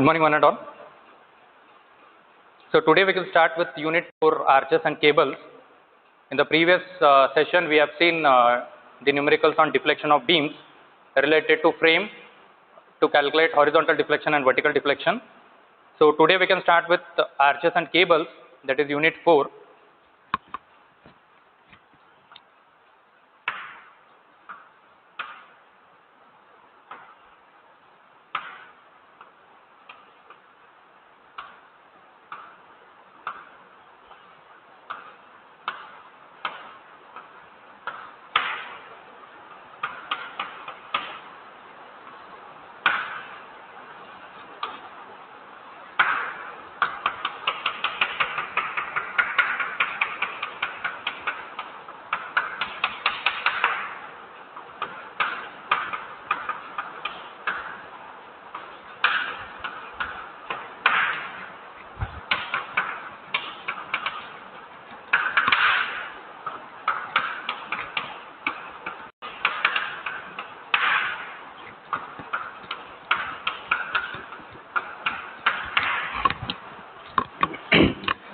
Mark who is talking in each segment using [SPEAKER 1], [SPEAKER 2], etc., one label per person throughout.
[SPEAKER 1] Good morning, one and all. So today we will start with unit 4 arches and cables. In the previous session we have seen the numericals on deflection of beams related to frame to calculate horizontal deflection and vertical deflection. So today we can start with arches and cables, that is unit 4.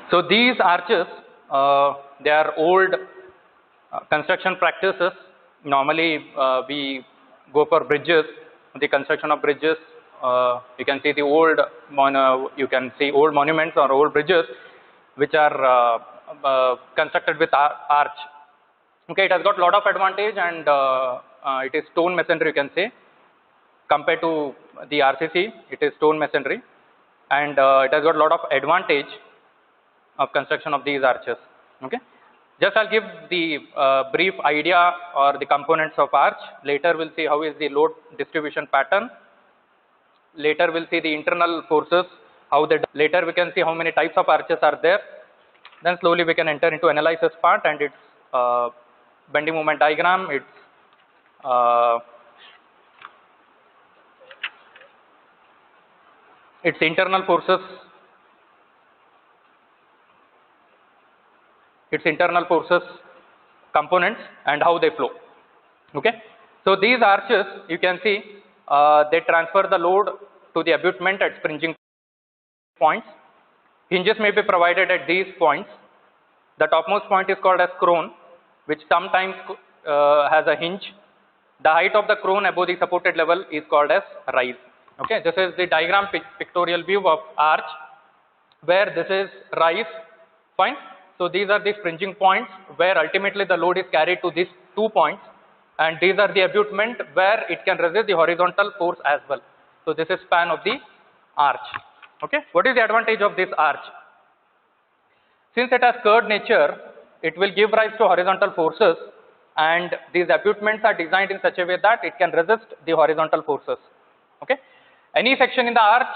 [SPEAKER 1] So these arches, they are old construction practices. Normally we go for bridges, the construction of bridges. You can see the old monuments or old bridges which are constructed with arch. Okay, it has got a lot of advantage, and it is stone masonry, you can say, compared to the RCC. It is stone masonry, and it has got a lot of advantage of construction of these arches. Okay, just I'll give the brief idea or the components of arch. Later we'll see how is the load distribution pattern. Later we'll see the internal forces, later we can see how many types of arches are there. Then slowly we can enter into analysis part and its bending moment diagram, its internal forces, components, and how they flow. Okay, so these arches, you can see, they transfer the load to the abutment at springing points. Hinges may be provided at these points. The topmost point is called as crown, which sometimes has a hinge. The height of the crown above the supported level is called as rise. Okay, this is the diagram pictorial view of arch, where this is rise. Fine. So these are the springing points where ultimately the load is carried to these 2 points, and these are the abutment where it can resist the horizontal force as well. So this is span of the arch. Okay, what is the advantage of this arch? Since it has curved nature, it will give rise to horizontal forces, and these abutments are designed in such a way that it can resist the horizontal forces. Okay, any section in the arch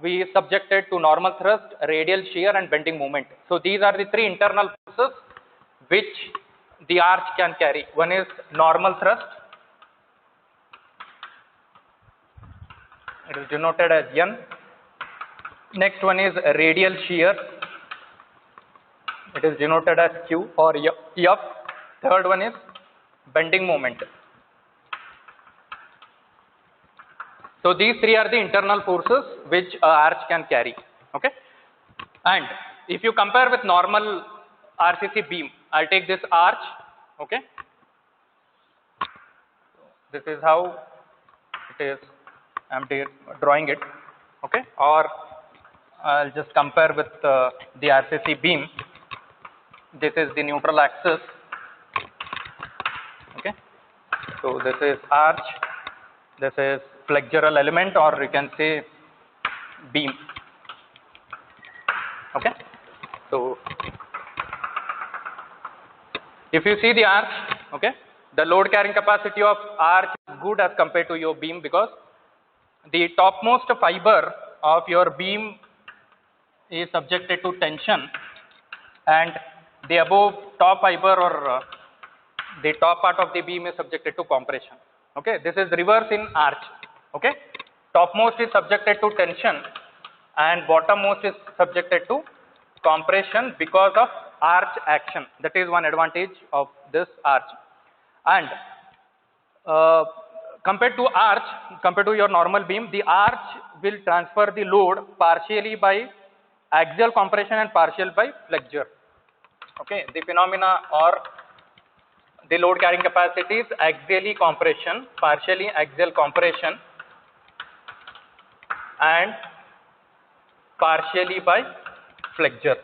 [SPEAKER 1] we subjected to normal thrust, radial shear, and bending moment. So these are the 3 internal forces which the arch can carry. One is normal thrust, it is denoted as N. Next one is radial shear, it is denoted as Q or F. Third one is bending moment. So these 3 are the internal forces which arch can carry. Okay, and if you compare with normal RCC beam, I'll take this arch. Okay, this is how it is. I'm drawing it. Okay, or I'll just compare with the RCC beam. This is the neutral axis. Okay, so this is arch. This is flexural element, or you can say beam. Okay, so if you see the arch, okay, the load carrying capacity of arch is good as compared to your beam, because the topmost fiber of your beam is subjected to tension, and the above top fiber or the top part of the beam is subjected to compression. Okay, this is reverse in arch. Okay, topmost is subjected to tension and bottommost is subjected to compression because of arch action. That is one advantage of this arch. And compared to arch, compared to your normal beam, the arch will transfer the load partially by axial compression and partial by flexure. Okay, the phenomena or the load carrying capacity is axially compression, partially axial compression and partially by flexure.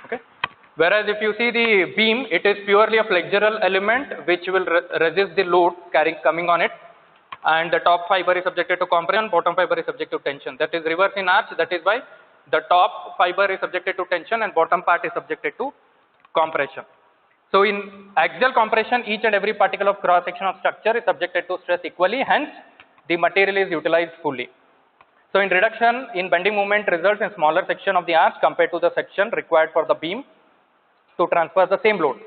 [SPEAKER 1] Okay. Whereas if you see the beam, it is purely a flexural element which will resist the load coming on it, and the top fiber is subjected to compression, bottom fiber is subjected to tension. That is reverse in arch. That is why the top fiber is subjected to tension and bottom part is subjected to compression. So in axial compression, each and every particle of cross section of structure is subjected to stress equally, hence the material is utilized fully. So in reduction in bending moment results in smaller section of the arch compared to the section required for the beam to transfer the same load.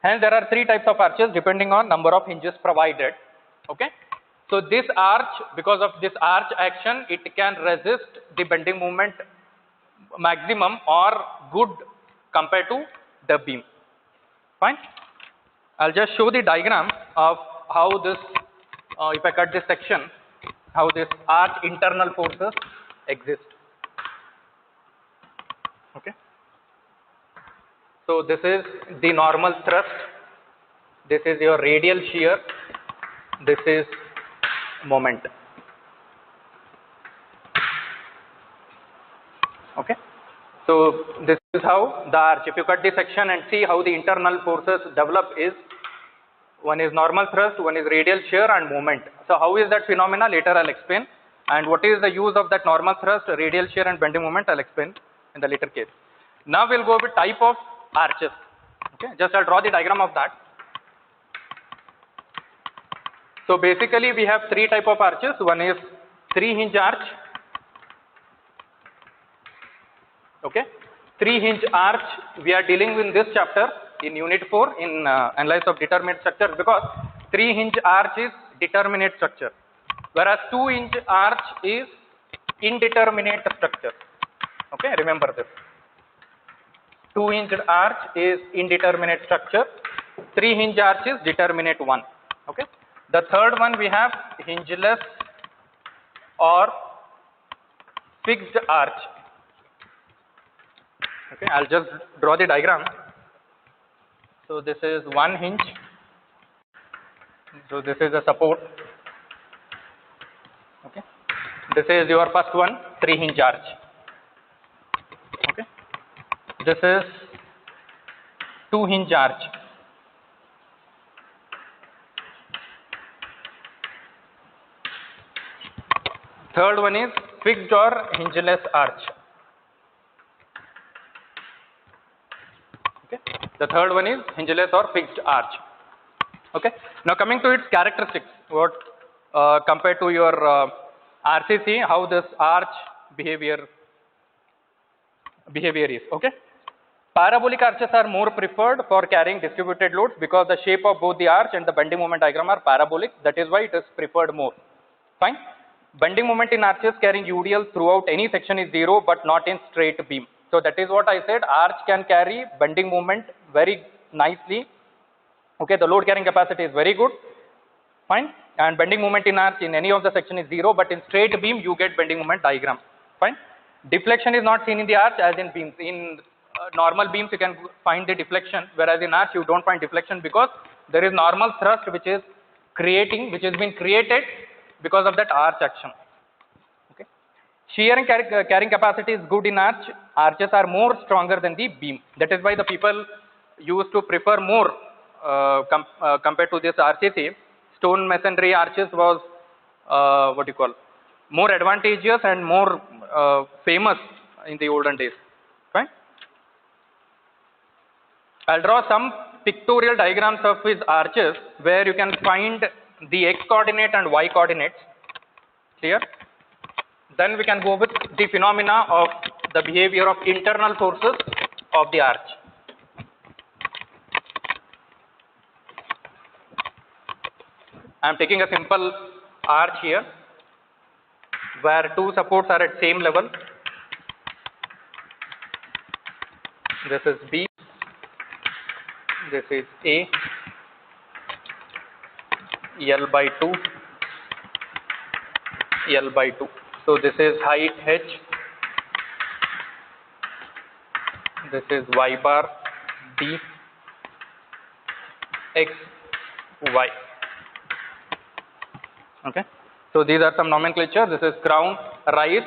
[SPEAKER 1] Hence there are three types of arches depending on number of hinges provided. Okay. So this arch, because of this arch action, it can resist the bending moment maximum or good compared to the beam. Fine. I'll just show the diagram of how this, if I cut this section, how this arch internal forces exist. Okay. So this is the normal thrust, this is your radial shear, this is moment. Okay. So this is how the arch, if you cut the section and see how the internal forces develop, is one is normal thrust, one is radial shear and moment. So how is that phenomena? Later I'll explain. And what is the use of that normal thrust, radial shear and bending moment, I'll explain in the later case. Now we'll go with type of arches. Okay, just I'll draw the diagram of that. So basically we have three type of arches. One is 3-hinge arch. Okay, 3-hinge arch we are dealing with in this chapter in unit 4 in analysis of determinate structure, because 3-hinge arch is determinate structure, whereas 2-hinge arch is indeterminate structure. Okay, remember this. 2-hinge arch is indeterminate structure, 3-hinge arch is determinate one. Okay, the third one we have hingeless or fixed arch. Okay, I'll just draw the diagram. So this is 1 hinge. So this is the support. Okay, this is your first one, 3-hinge arch. Okay, this is 2-hinge arch. Third one is fixed or hingeless arch. Okay, the third one is hingeless or fixed arch. Okay, now coming to its characteristics, what compared to your RCC, how this arch behavior is. Okay, parabolic arches are more preferred for carrying distributed loads because the shape of both the arch and the bending moment diagram are parabolic. That is why it is preferred more. Fine. Bending moment in arches carrying UDL throughout any section is 0, but not in straight beam. So that is what I said, arch can carry bending moment very nicely. Okay, the load carrying capacity is very good. Fine. And bending moment in arch in any of the section is 0, but in straight beam you get bending moment diagram. Fine. Deflection is not seen in the arch as in beams. In normal beams you can find the deflection, whereas in arch you don't find deflection because there is normal thrust which is has been created because of that arch action. Okay. Shear and carrying capacity is good in arch. Arches are more stronger than the beam. That is why the people used to prefer more compared to this RCC. Stone masonry arches was more advantageous and more famous in the olden days. Fine. I'll draw some pictorial diagrams of his arches where you can find the x coordinate and y coordinates. Clear? Then we can go with the phenomena of the behavior of internal forces of the arch. I am taking a simple arch here where two supports are at same level. This is B, this is A, L by 2, L by 2. So this is height h, this is y bar d x y. Okay. So these are some nomenclature. This is crown, rise,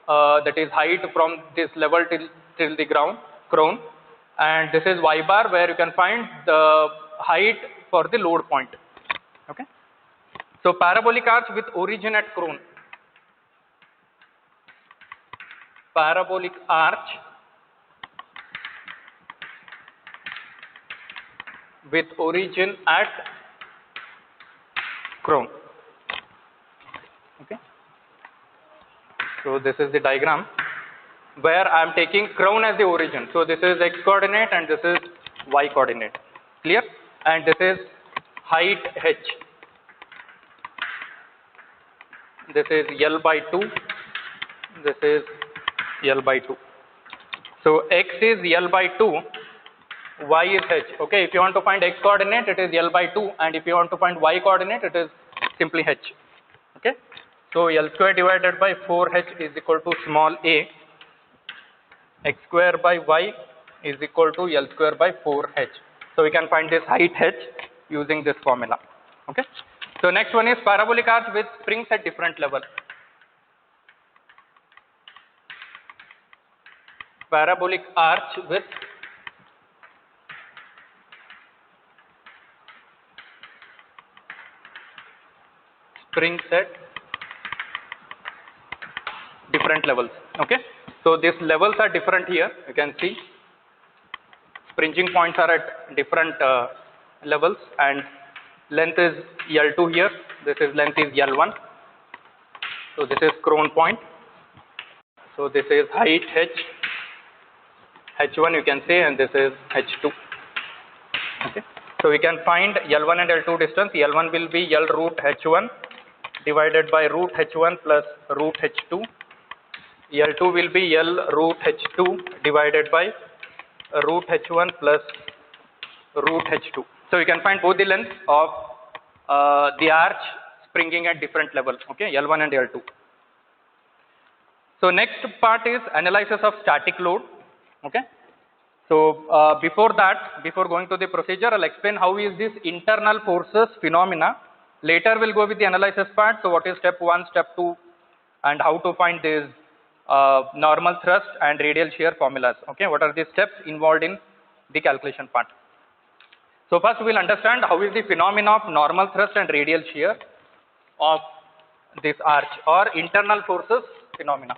[SPEAKER 1] that is height from this level till the crown, and this is y bar, where you can find the height for the load point. Okay. So parabolic arch with origin at crown. Parabolic arch with origin at crown. Okay. So this is the diagram where I am taking crown as the origin. So this is x coordinate and this is y coordinate. Clear? And this is height h. This is L by 2. This is L by 2. So x is L by 2. Y is h. Okay. If you want to find x coordinate, it is L by 2, and if you want to find y coordinate, it is simply h. Okay. So L square divided by 4h is equal to small a. X square by y is equal to L square by 4h. So we can find this height h using this formula. Okay. So next one is parabolic arch with springs at different level. Parabolic arch with springs at different levels. Okay. So these levels are different here. You can see springing points are at different levels, and length is L2 here. This is length is L1. So this is crown point. So this is height h, h1 you can say, and this is h2. Okay. So we can find L1 and L2 distance. L1 will be L root h1 divided by root h1 plus root h2. L2 will be L root h2 divided by root h1 plus root h2. So you can find both the lengths of the arch springing at different levels. Okay, L1 and L2. So next part is analysis of static load. Okay. So before going to the procedure, I'll explain how is this internal forces phenomena. Later we'll go with the analysis part. So what is step 1, step 2, and how to find this normal thrust and radial shear formulas. Okay, what are the steps involved in the calculation part. So first we will understand how is the phenomena of normal thrust and radial shear of this arch, or internal forces phenomena.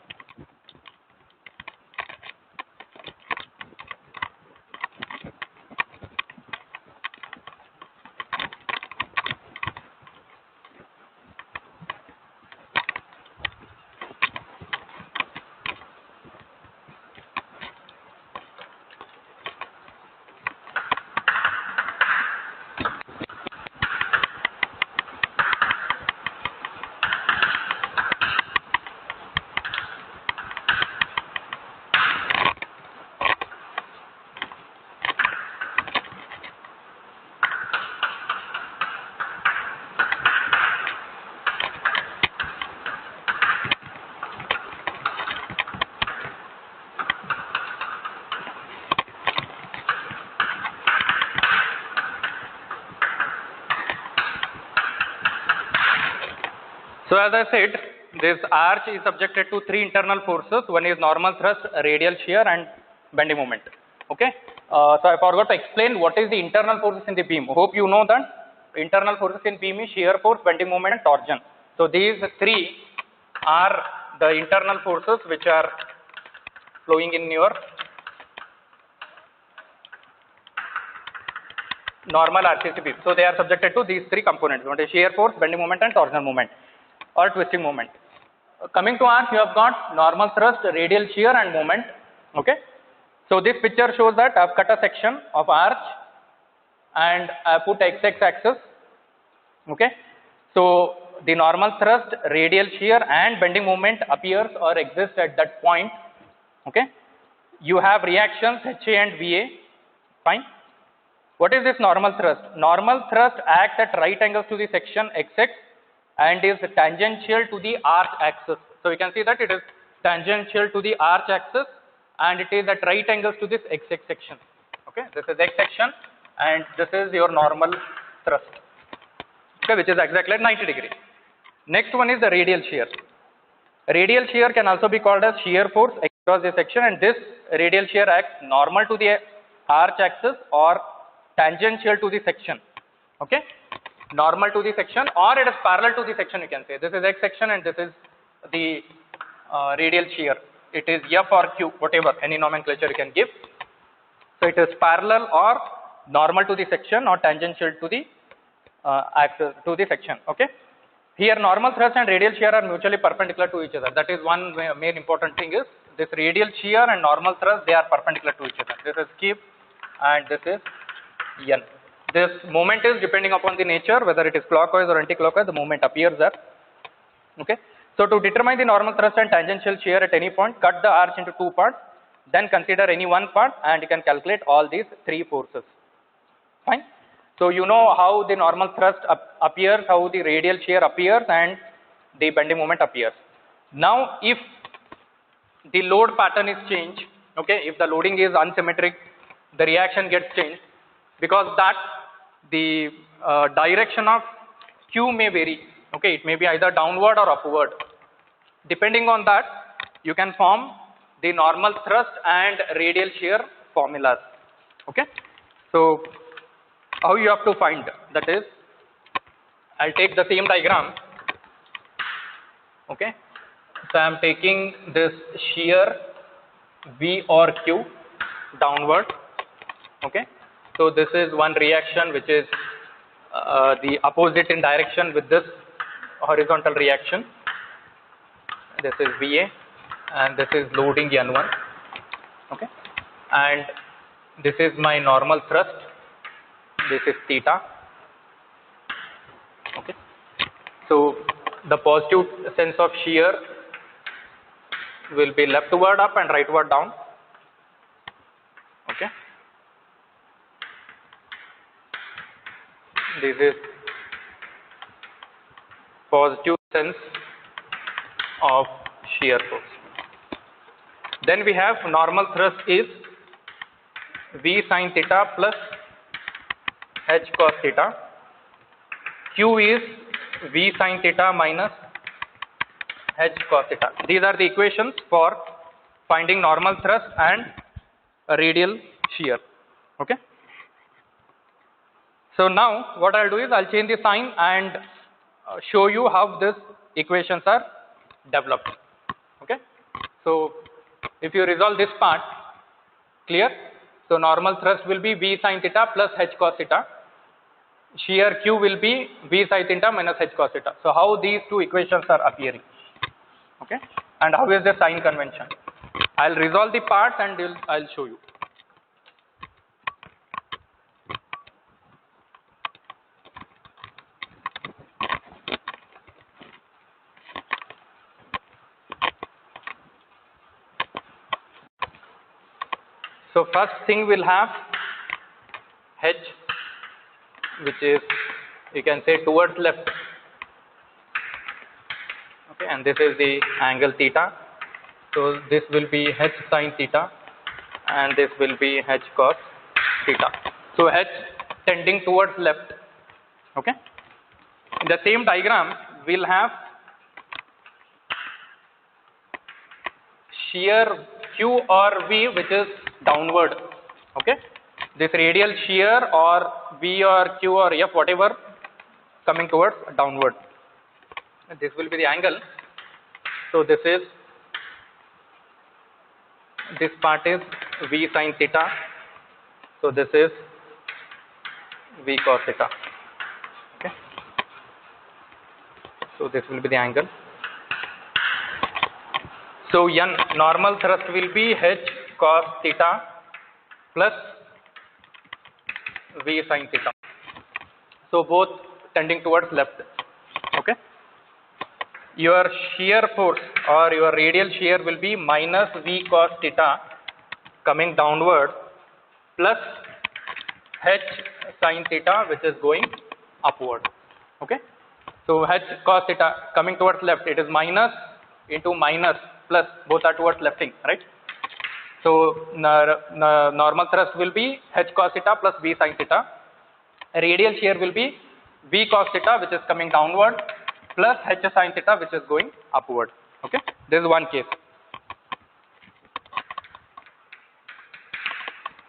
[SPEAKER 1] So as I said, this arch is subjected to 3 internal forces. One is normal thrust, radial shear, and bending moment. Okay. So I forgot to explain what is the internal forces in the beam. Hope you know that internal forces in beam is shear force, bending moment, and torsion. So these 3 are the internal forces which are flowing in your normal RCC beam. So they are subjected to these 3 components. One is shear force, bending moment, and torsional moment, or twisting moment. Coming to arch, you have got normal thrust, radial shear, and moment. Okay. So this picture shows that I have cut a section of arch and I put x axis. Okay. So the normal thrust, radial shear, and bending moment appears or exists at that point. Okay. You have reactions HA and VA. Fine. What is this normal thrust? Normal thrust acts at right angles to the section XX and is tangential to the arch axis. So you can see that it is tangential to the arch axis and it is at right angles to this XX section. Okay, this is X section and this is your normal thrust. Okay, which is exactly at 90 degree. Next one is the radial shear. Radial shear can also be called as shear force across the section, and this radial shear acts normal to the arch axis or tangential to the section. Okay, normal to the section or it is parallel to the section, you can say. This is X section and this is the radial shear. It is F or Q, whatever, any nomenclature you can give. So it is parallel or normal to the section or tangential to the axis to the section. Okay. Here normal thrust and radial shear are mutually perpendicular to each other. That is one main important thing is this radial shear and normal thrust, they are perpendicular to each other. This is Q and this is N. This moment is depending upon the nature, whether it is clockwise or anti-clockwise, the moment appears there. Okay. So to determine the normal thrust and tangential shear at any point, cut the arch into two parts, then consider any one part and you can calculate all these three forces. Fine. So you know how the normal thrust appears, how the radial shear appears and the bending moment appears. Now if the load pattern is changed, okay, if the loading is unsymmetric, the reaction gets changed, because that the direction of Q may vary, okay, it may be either downward or upward. Depending on that, you can form the normal thrust and radial shear formulas, okay. So how you have to find, that is, I'll take the same diagram, okay. So I am taking this shear V or Q downward, okay. So this is one reaction which is the opposite in direction with this horizontal reaction. This is VA and this is loading N1, okay. And this is my normal thrust. This is theta, okay. So the positive sense of shear will be leftward up and rightward down, okay. This is positive sense of shear force. Then we have normal thrust is V sin theta plus H cos theta. Q is V sin theta minus H cos theta. These are the equations for finding normal thrust and radial shear. Okay. So now what I'll do is I'll change the sign and show you how these equations are developed. Okay. So if you resolve this part, clear? So normal thrust will be V sin theta plus H cos theta. Shear Q will be V sin theta minus H cos theta. So how these two equations are appearing, okay, and how is the sign convention? I'll resolve the parts and I'll show you. So first thing we'll have H, which is, you can say, towards left, okay, and this is the angle theta. So this will be H sin theta and this will be H cos theta. So H tending towards left, okay. In the same diagram we'll have shear Q or V, which is downward, okay. This radial shear or V or Q or F, whatever, coming towards downward. This will be the angle. So this part is V sin theta. So this is V cos theta. Okay. So this will be the angle. So N, normal thrust will be H cos theta plus V sin theta. So both tending towards left, okay. Your shear force or your radial shear will be minus V cos theta coming downward plus h sin theta which is going upward. Okay, so h cos theta coming towards left, it is minus into minus plus, both are towards lefting, right? So normal thrust will be h cos theta plus v sin theta. Radial shear will be v cos theta which is coming downward plus h sin theta which is going upward. Okay, this is one case.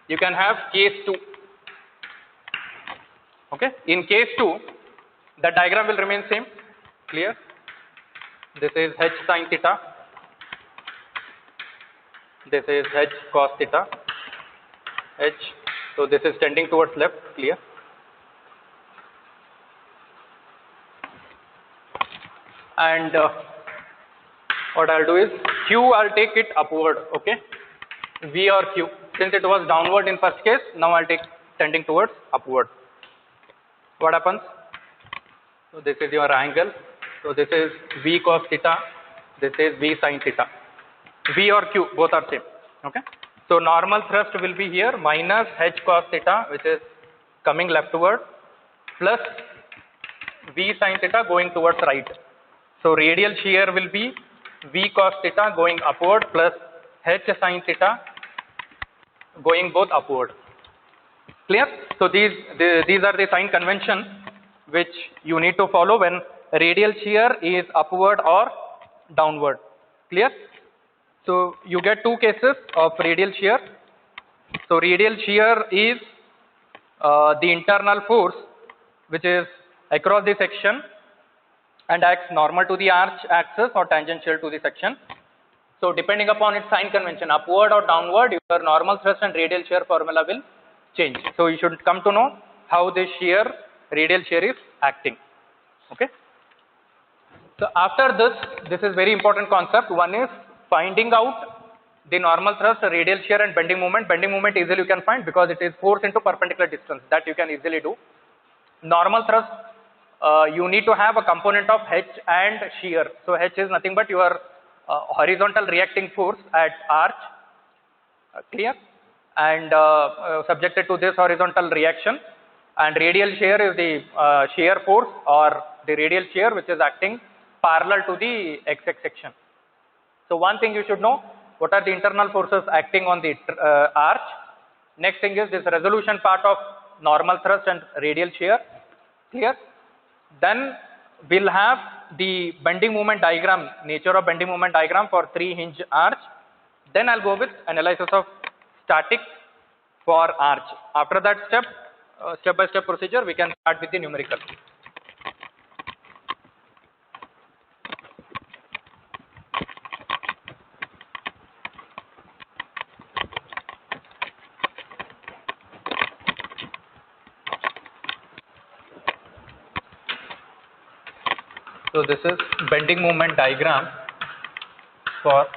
[SPEAKER 1] You can have case 2. Okay, in case 2 the diagram will remain same. Clear? This is h sin theta, this is h cos theta, h, so this is tending towards left. Clear? And what I'll do is q, I'll take it upward. Okay, v or q, since it was downward in first case, now I'll take tending towards upward. What happens? So this is your angle, so this is v cos theta, this is v sin theta. V or q, both are same. Okay, so normal thrust will be here minus h cos theta which is coming leftward plus v sin theta going towards right. So radial shear will be v cos theta going upward plus h sin theta going both upward. Clear? So these are the sign convention which you need to follow when radial shear is upward or downward. Clear? So you get two cases of radial shear. So radial shear is the internal force which is across the section and acts normal to the arch axis or tangential to the section. So depending upon its sign convention, upward or downward, your normal thrust and radial shear formula will change. So you should come to know how this shear, radial shear is acting. Okay. So after this is very important concept. One is finding out the normal thrust, radial shear and bending moment. Bending moment easily you can find because it is force into perpendicular distance, that you can easily do. Normal thrust, you need to have a component of H and shear. So H is nothing but your horizontal reacting force at arch. Clear? And subjected to this horizontal reaction. And radial shear is the shear force or the radial shear which is acting parallel to the XX section. So one thing you should know, what are the internal forces acting on the arch. Next thing is this resolution part of normal thrust and radial shear. Clear? Then we'll have the bending moment diagram, nature of bending moment diagram for 3 hinge arch. Then I'll go with analysis of static for arch. After that step, step by step procedure, we can start with the numerical. So this is bending moment diagram for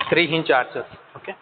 [SPEAKER 1] three hinge arches. Okay.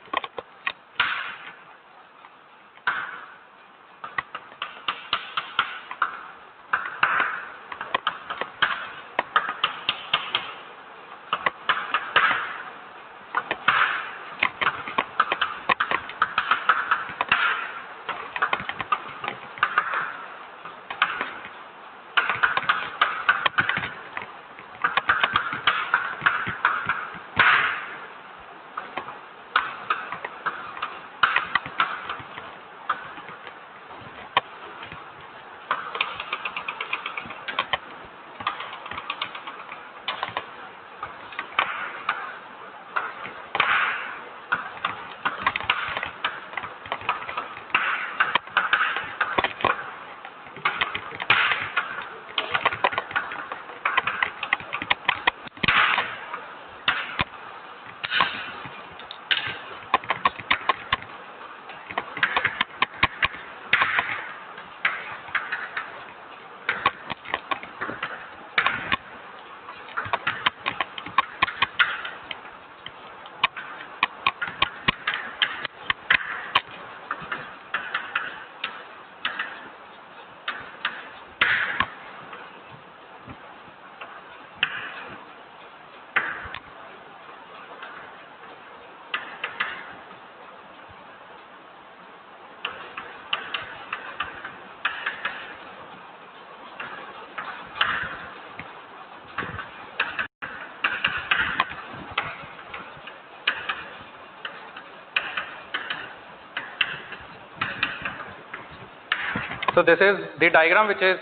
[SPEAKER 1] So this is the diagram which is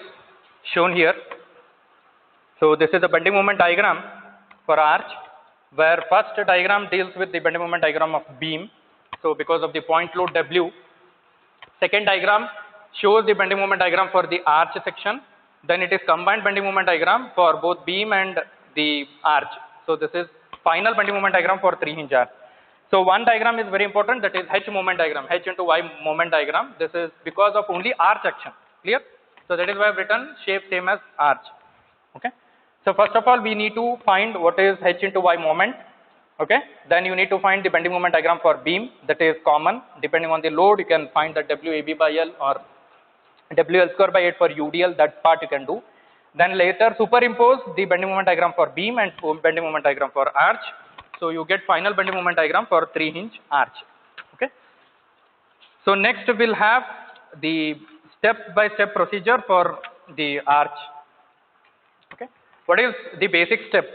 [SPEAKER 1] shown here. So this is the bending moment diagram for arch, where first diagram deals with the bending moment diagram of beam. So because of the point load W. Second diagram shows the bending moment diagram for the arch section. Then it is combined bending moment diagram for both beam and the arch. So this is final bending moment diagram for 3-hinge arch. So one diagram is very important, that is H moment diagram, H into Y moment diagram. This is because of only arch action. Clear? So that is why I have written shape same as arch. Okay. So first of all, we need to find what is H into Y moment. Okay. Then you need to find the bending moment diagram for beam. That is common. Depending on the load, you can find the WAB by L or WL square by 8 for UDL. That part you can do. Then later superimpose the bending moment diagram for beam and bending moment diagram for arch. So you get final bending moment diagram for 3-hinge arch. Okay. So next we'll have the step-by-step procedure for the arch. Okay. What is the basic step?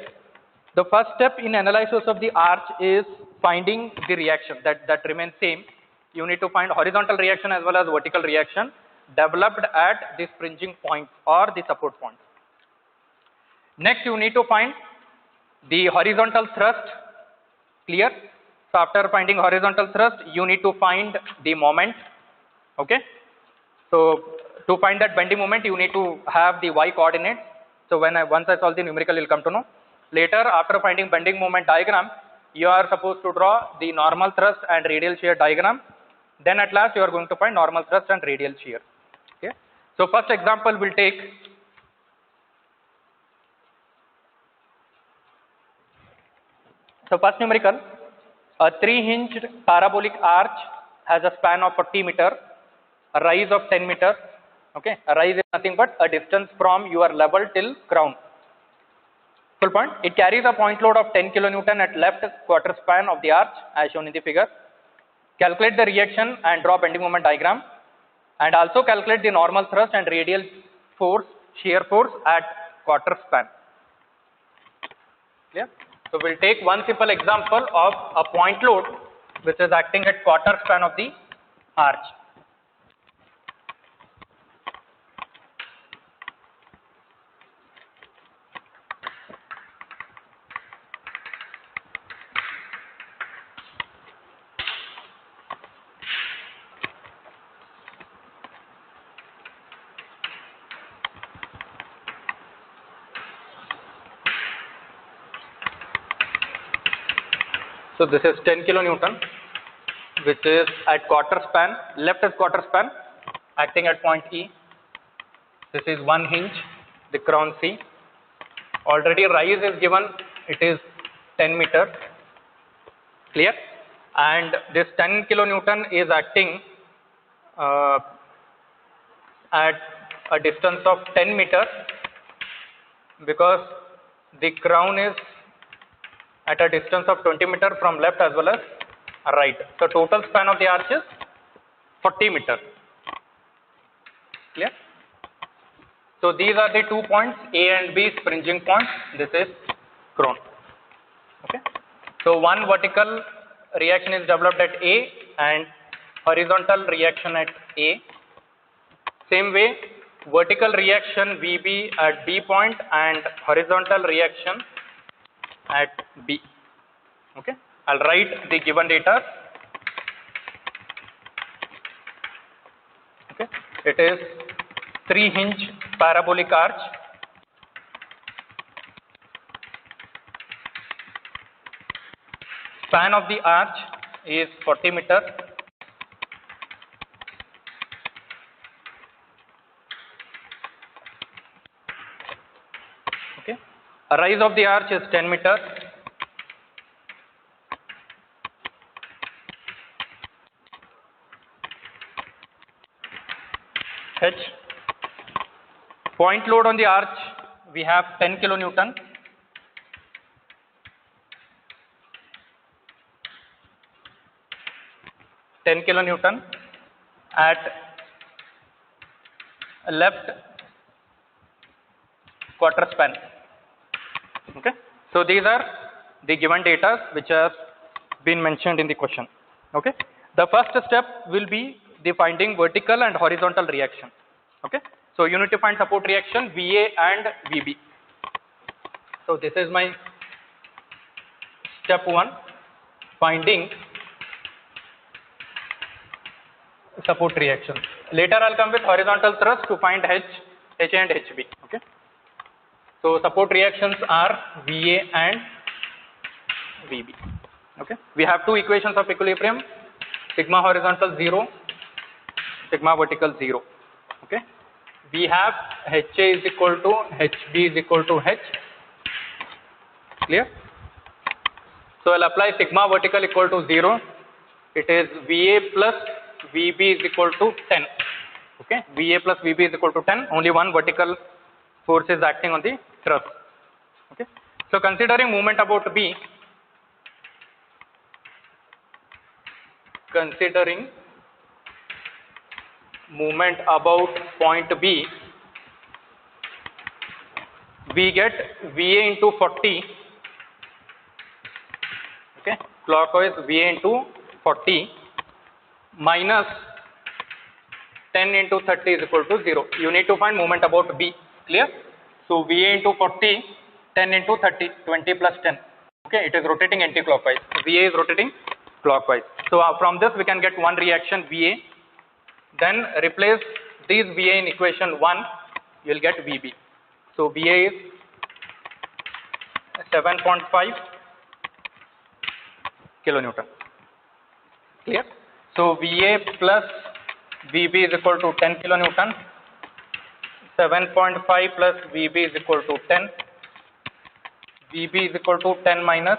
[SPEAKER 1] The first step in analysis of the arch is finding the reaction that remains same. You need to find horizontal reaction as well as vertical reaction developed at the springing points or the support points. Next you need to find the horizontal thrust. Clear? So after finding horizontal thrust, you need to find the moment. Okay. So to find that bending moment, you need to have the Y coordinates. So once I solve the numerical, you'll come to know. Later, after finding bending moment diagram, you are supposed to draw the normal thrust and radial shear diagram. Then at last, you are going to find normal thrust and radial shear. Okay. So first example we'll take. So first numerical, a 3-hinged parabolic arch has a span of 40 meter, a rise of 10 meter. Okay, a rise is nothing but a distance from your level till crown. Full point. It carries a point load of 10 kilonewton at left quarter span of the arch as shown in the figure. Calculate the reaction and draw bending moment diagram, and also calculate the normal thrust and radial force, shear force at quarter span. Clear? So we'll take one simple example of a point load which is acting at quarter span of the arch. So this is 10 kilonewton, which is at quarter span, left is quarter span, acting at point E. This is 1 hinge, the crown C. Already rise is given, it is 10 meter. Clear? And this 10 kilonewton is acting at a distance of 10 meter because the crown is at a distance of 20 meter from left as well as right. So total span of the arch is 40 meter. Clear? So these are the 2 points, A and B springing points. This is crown. Okay. So one vertical reaction is developed at A and horizontal reaction at A. Same way, vertical reaction VB at B point and horizontal reaction at B. Okay. I'll write the given data. Okay. It is 3-hinge parabolic arch. Span of the arch is 40 meter. Okay. A rise of the arch is 10 meter. H. Point load on the arch, we have 10 kilonewton. At left quarter span. Okay. So these are the given data which has been mentioned in the question. Okay. The first step will be the finding vertical and horizontal reaction. Okay, so you need to find support reaction VA and VB. So this is my step 1, finding support reaction. Later I'll come with horizontal thrust to find HA and HB. Okay, so support reactions are VA and VB. Okay, we have two equations of equilibrium, sigma horizontal 0, sigma vertical 0. Okay, we have HA is equal to HB is equal to H. Clear? So I'll apply sigma vertical equal to 0. It is VA plus VB is equal to 10. Okay, VA plus VB is equal to 10. Only one vertical force is acting on the thrust. Okay, so considering movement about B, considering movement about point B, we get VA into 40. Okay, clockwise VA into 40 minus 10 into 30 is equal to 0. You need to find movement about B. Clear? So VA into 40, 10 into 30, 20 plus 10. Okay, it is rotating anti-clockwise. VA is rotating clockwise. So from this we can get one reaction VA. Then replace these VA in equation 1, you will get VB. So VA is 7.5 kilonewton. Clear? So VA plus VB is equal to 10 kilonewton. 7.5 plus VB is equal to 10. VB is equal to 10 minus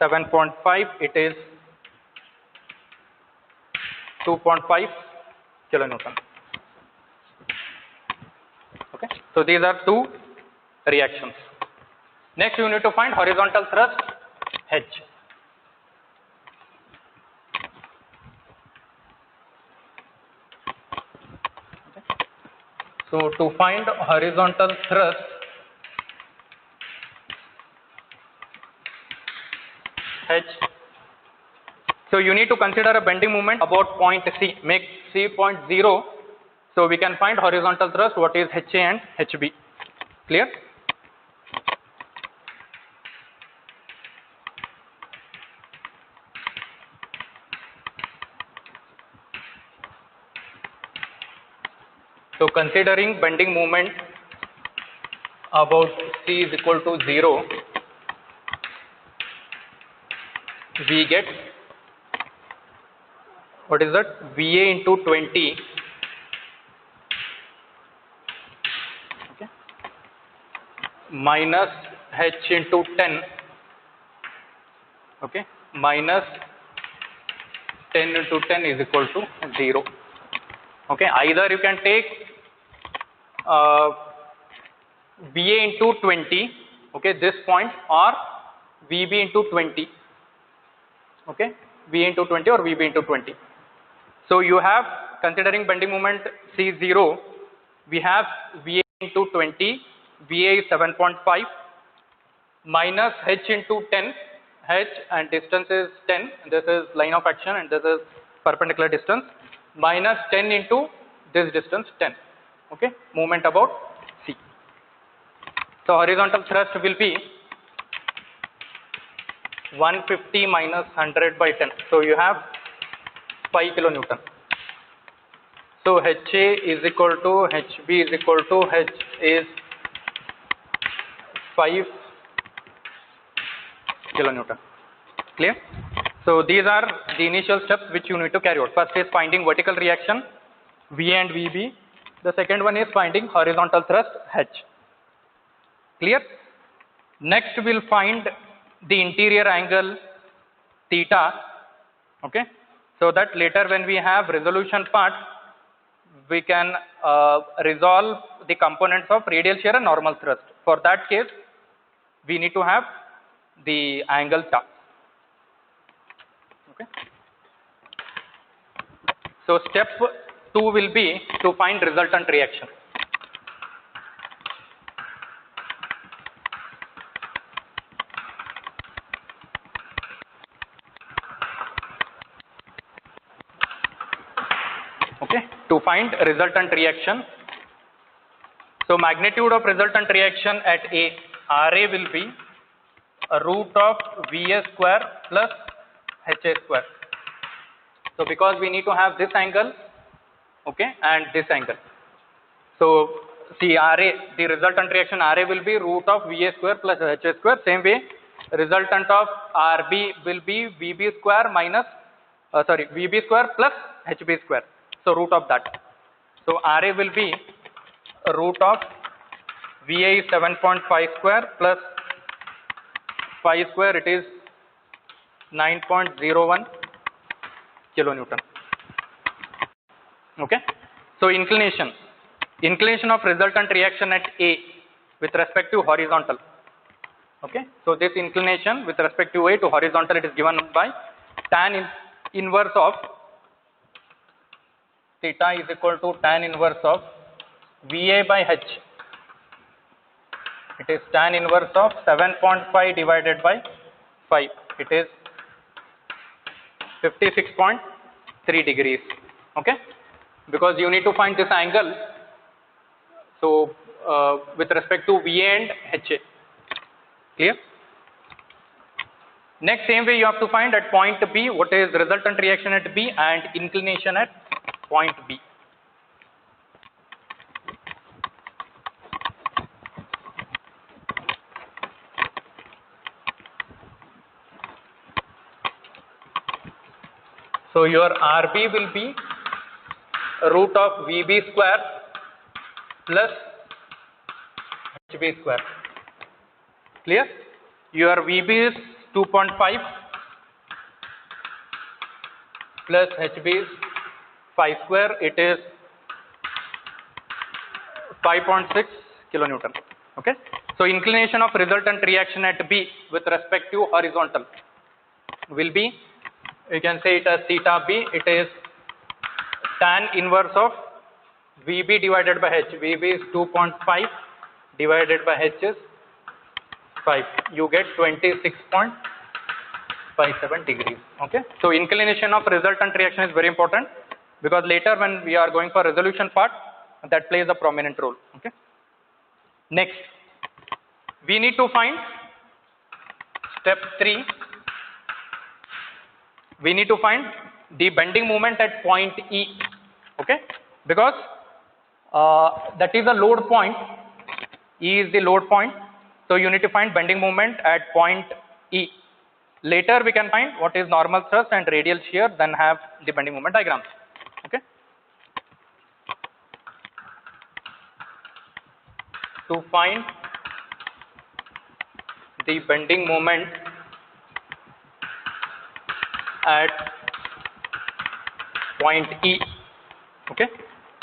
[SPEAKER 1] 7.5. It is 2.5 kilonewton. Okay, so these are two reactions. Next you need to find horizontal thrust H. Okay. So to find horizontal thrust H, so you need to consider a bending moment about point C, make C point 0, so we can find horizontal thrust, what is HA and HB. Clear? So considering bending moment about C is equal to 0, we get, what is that, VA into 20, okay, minus H into 10, okay, minus 10 into 10 is equal to 0. Okay, either you can take VA into 20, okay, this point, or VB into 20, okay, VA into 20 or VB into 20. So you have, considering bending moment C0, we have VA into 20, VA is 7.5, minus H into 10, H and distance is 10, this is line of action and this is perpendicular distance, minus 10 into this distance 10, okay, movement about C. So horizontal thrust will be 150 minus 100 by 10. So you have 5 kilonewton. So HA is equal to HB is equal to H is 5 kilonewton. Clear? So these are the initial steps which you need to carry out. First is finding vertical reaction VA and VB. The second one is finding horizontal thrust H. Clear? Next we'll find the interior angle theta. Okay, so that later when we have resolution part, we can resolve the components of radial shear and normal thrust. For that case, we need to have the angle theta. Okay. So step 2 will be to find resultant reaction. Okay. to find resultant reaction. So magnitude of resultant reaction at A, RA will be a root of VA square plus HA square. So because we need to have this angle, okay, and this angle. So see RA, the resultant reaction RA will be root of VA square plus HA square. Same way, resultant of RB will be VB square minus, VB square plus HB square. So root of that. So RA will be a root of VA is 7.5 square plus 5 square, it is 9.01 kilonewton. Okay. So inclination of resultant reaction at A with respect to horizontal. Okay. So this inclination with respect to A to horizontal, it is given by tan inverse of theta is equal to tan inverse of VA by H. It is tan inverse of 7.5 divided by 5. It is 56.3 degrees. Okay. Because you need to find this angle. So with respect to VA and HA. Clear? Next, same way you have to find at point B what is resultant reaction at B and inclination at point B. So your RB will be root of VB square plus HB square. Clear? Your VB is 2.5 plus HB is 5 square. It is 5.6 kilonewton. Okay. So inclination of resultant reaction at B with respect to horizontal will be, you can say it as theta B. It is tan inverse of VB divided by H. VB is 2.5 divided by H is 5. You get 26.57 degrees. Okay. So inclination of resultant reaction is very important because later when we are going for resolution part, that plays a prominent role. Okay. Next, we need to find step 3. We need to find the bending moment at point E. Okay. Because that is a load point. E is the load point. So you need to find bending moment at point E. Later we can find what is normal thrust and radial shear, then have the bending moment diagram. Okay. To find the bending moment at point E. Okay.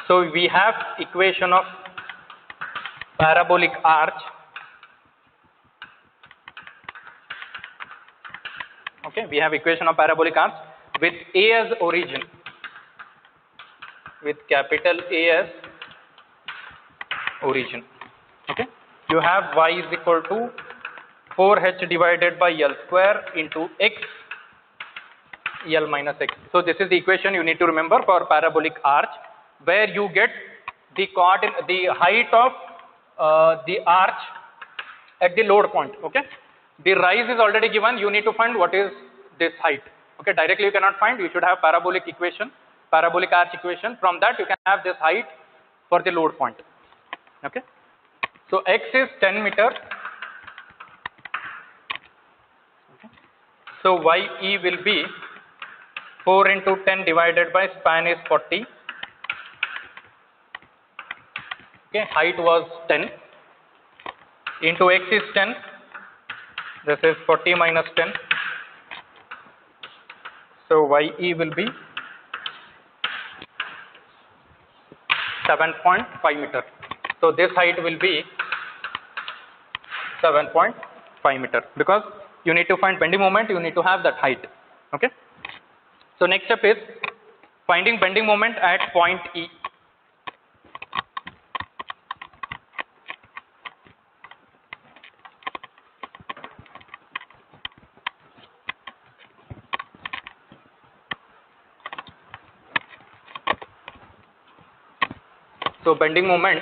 [SPEAKER 1] So we have equation of parabolic arch. Okay, we have equation of parabolic arch with A as origin, with capital A as origin. Okay, you have y is equal to 4h divided by L square into x L minus x. So this is the equation you need to remember for parabolic arch, where you get the height of the arch at the load point. Okay, the rise is already given. You need to find what is this height. Okay, directly you cannot find. You should have parabolic equation, parabolic arch equation. From that you can have this height for the load point. Okay, so x is 10 meter. Okay. So YE will be 4 into 10 divided by span is 40. Okay, height was 10 into x is 10. This is 40 minus 10. So YE will be 7.5 meter. So this height will be 7.5 meter because you need to find bending moment. You need to have that height. Okay. So next step is finding bending moment at point E. So bending moment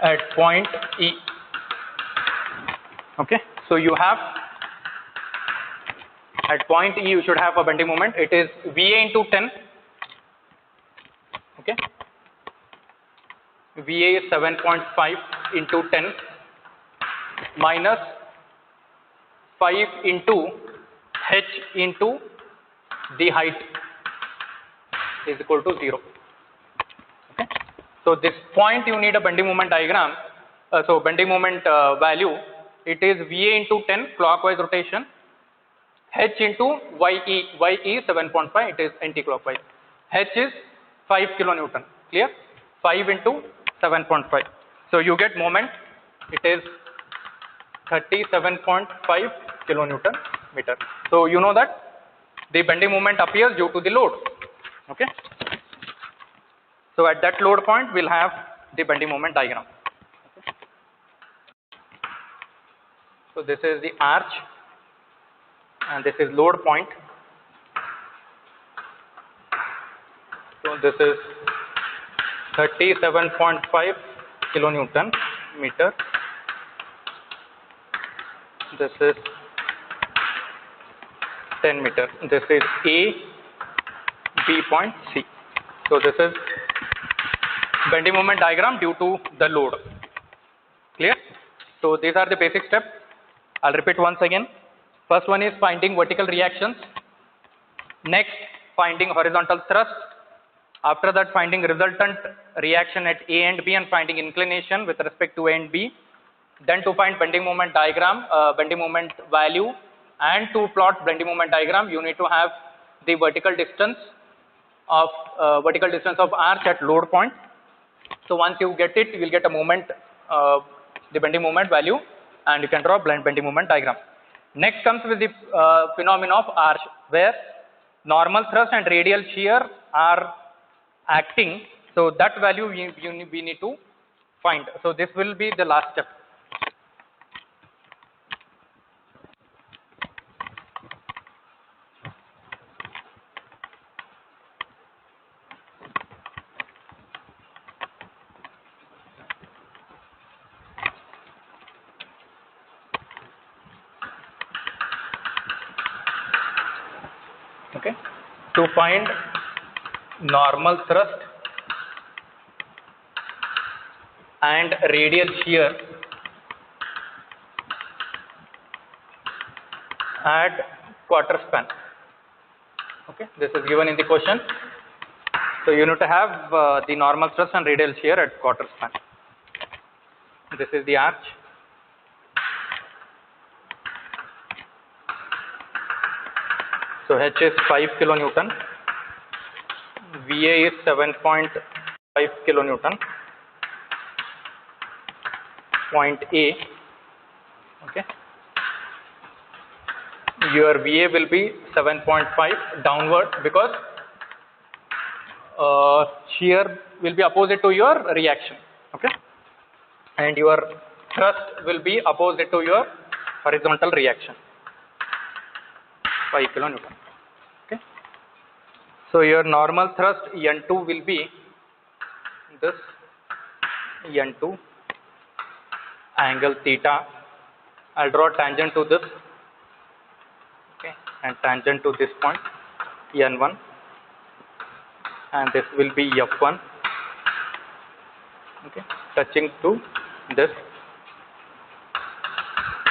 [SPEAKER 1] at point E. Okay, so you have at point E you should have a bending moment. It is VA into 10. Okay, VA is 7.5 into 10 minus 5 into H into the height is equal to 0. Okay, so this point you need a bending moment diagram. So bending moment value, it is VA into 10 clockwise rotation, H into YE 7.5, it is anti-clockwise. H is 5 kilonewton, clear? 5 into 7.5. So you get moment, it is 37.5 kilonewton meter. So you know that the bending moment appears due to the load. Okay. So at that load point, we'll have the bending moment diagram. Okay. So this is the arch, and this is load point. So this is 37.5 kilonewton meter. This is 10 meter. This is A, B point, C. So this is bending moment diagram due to the load. Clear? So these are the basic steps. I'll repeat once again. First one is finding vertical reactions. Next, finding horizontal thrust. After that, finding resultant reaction at A and B and finding inclination with respect to A and B. Then to find bending moment diagram, bending moment value, and to plot bending moment diagram, you need to have the vertical distance of arch at load point. So once you get it, you will get a moment, the bending moment value, and you can draw bending moment diagram. Next comes with the phenomena of arch, where normal thrust and radial shear are acting. So that value we need to find. So this will be the last step. Okay, to find normal thrust and radial shear at quarter span. Okay, this is given in the question. So you need to have the normal thrust and radial shear at quarter span. This is the arch. So H is 5 kilonewton, VA is 7.5 kilonewton, point A, okay. Your VA will be 7.5 downward because shear will be opposite to your reaction, okay, and your thrust will be opposite to your horizontal reaction. 5 kilonewton. Okay. So your normal thrust N2 will be this N2 angle theta. I'll draw tangent to this. Okay, and tangent to this point N1, and this will be F1. Okay, touching to this,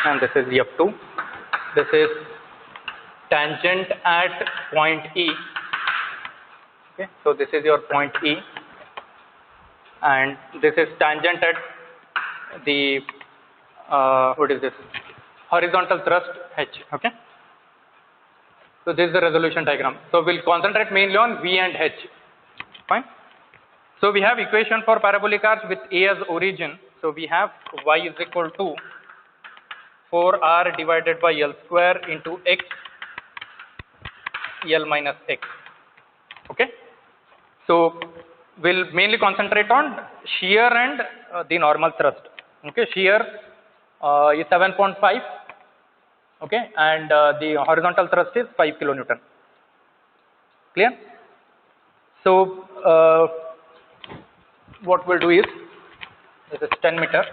[SPEAKER 1] and this is F2. This is tangent at point E. Okay, so this is your point E, and this is tangent at the what is this? Horizontal thrust H. Okay. So this is the resolution diagram. So we'll concentrate mainly on V and H. Fine. So we have equation for parabolic arch with A as origin. So we have y is equal to 4r divided by L square into x L minus x. Okay. So we'll mainly concentrate on shear and the normal thrust. Okay, shear is 7.5. Okay, and the horizontal thrust is 5 kilonewton. Clear? So what we'll do is, this is 10 meter.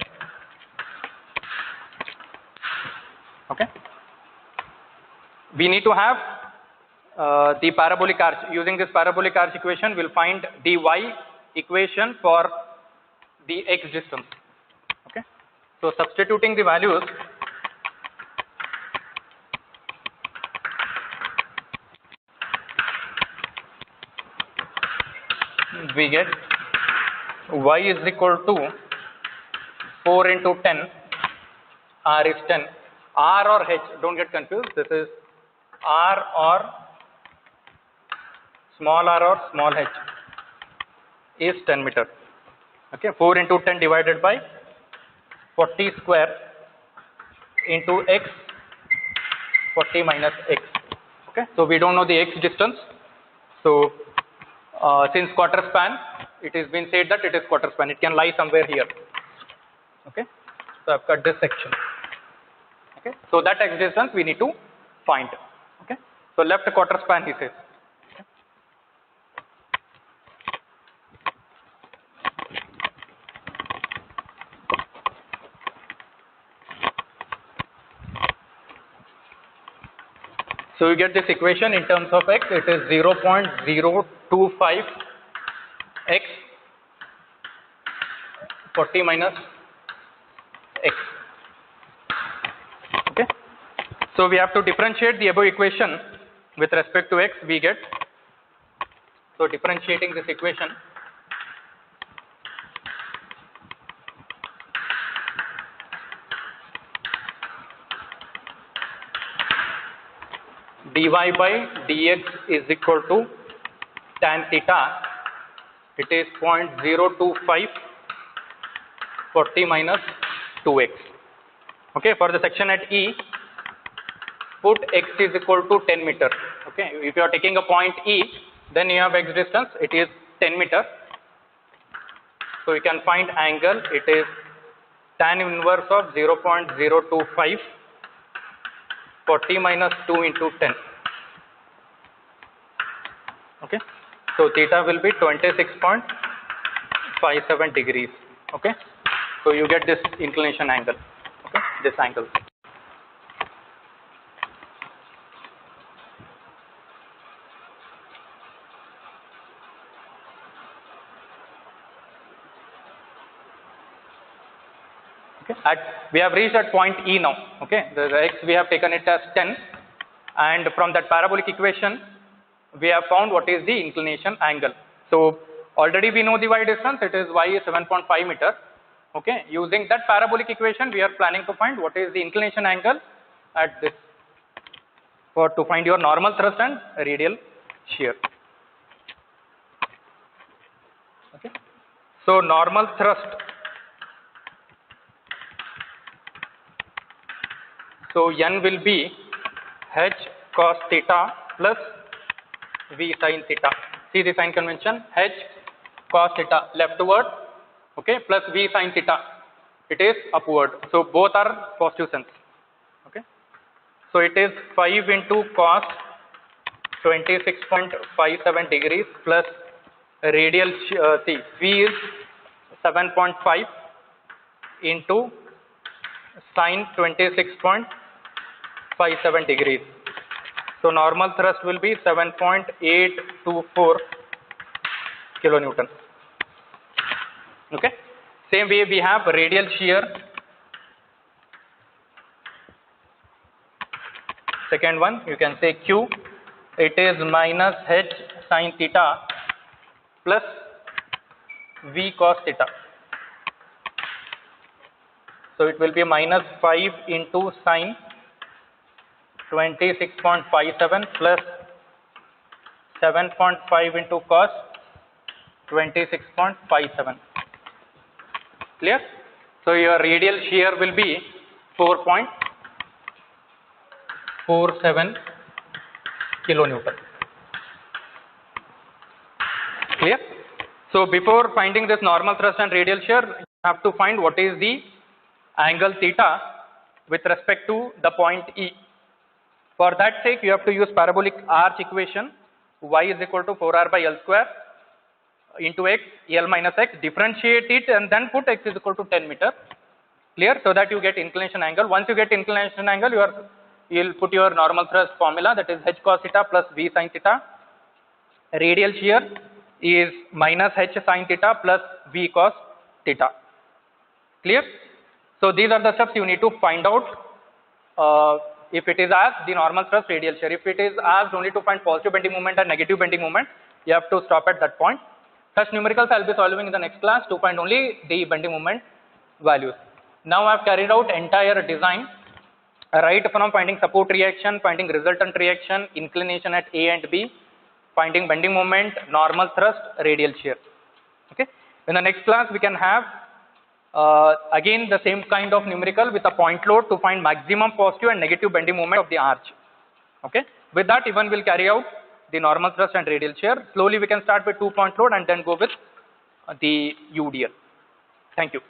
[SPEAKER 1] Okay. We need to have the parabolic arch. Using this parabolic arch equation, we'll find the y equation for the x distance. Okay. So substituting the values, we get y is equal to 4 into 10, r is 10, r or h, don't get confused, this is r or small h is 10 meter. Okay, 4 into 10 divided by 40 square into x, 40 minus x. Okay, so we don't know the x distance. So since quarter span, it has been said that it is quarter span. It can lie somewhere here. Okay, so I've cut this section. Okay, so that x distance we need to find. Okay, so left quarter span he says. Okay. So you get this equation in terms of x, it is 0.025 x 40 minus x. Okay. So we have to differentiate the above equation with respect to x, we get. So differentiating this equation, dy by dx is equal to tan theta, it is 0.025 40 minus 2x. Okay, for the section at E, put x is equal to 10 meter. Okay, if you are taking a point E, then you have x distance, it is 10 meter. So you can find angle, it is tan inverse of 0.025 40 minus 2 into 10. Okay, so theta will be 26.57 degrees. Okay, so you get this inclination angle. Okay, this angle. Okay, we have reached at point E now. Okay, the x we have taken it as 10, and from that parabolic equation we have found what is the inclination angle. So already we know the y distance, it is y is 7.5 meter. Okay, using that parabolic equation we are planning to find what is the inclination angle at this, for to find your normal thrust and radial shear. Okay, so normal thrust, so n will be h cos theta plus v sin theta. See the sign convention, h cos theta leftward, okay, plus v sin theta, it is upward. So both are positive sense. Okay, so it is 5 into cos 26.57 degrees plus radial, see v is 7.5 into sin 26.57 degrees. So normal thrust will be 7.824 kilonewton. Okay, same way we have radial shear. Second one, you can say Q, it is minus h sin theta plus v cos theta. So it will be minus 5 into sin 26.57 plus 7.5 into cos 26.57. Clear? So your radial shear will be 4.47 kilonewton. Clear? So before finding this normal thrust and radial shear, you have to find what is the angle theta with respect to the point E. For that sake, you have to use parabolic arch equation. y is equal to 4r by L square into x, L minus x, differentiate it and then put x is equal to 10 meter. Clear? So that you get inclination angle. Once you get inclination angle, you'll put your normal thrust formula, that is h cos theta plus v sin theta. Radial shear is minus h sin theta plus v cos theta. Clear? So these are the steps you need to find out. If it is asked the normal thrust, radial shear. If it is asked only to find positive bending moment and negative bending moment, you have to stop at that point. Such numericals I will be solving in the next class to find only the bending moment values. Now I have carried out entire design, right from finding support reaction, finding resultant reaction, inclination at A and B, finding bending moment, normal thrust, radial shear. Okay. In the next class we can have again the same kind of numerical with a point load to find maximum positive and negative bending moment of the arch. Okay. With that, even will carry out the normal thrust and radial shear. Slowly we can start with 2-point load and then go with the UDL. Thank you.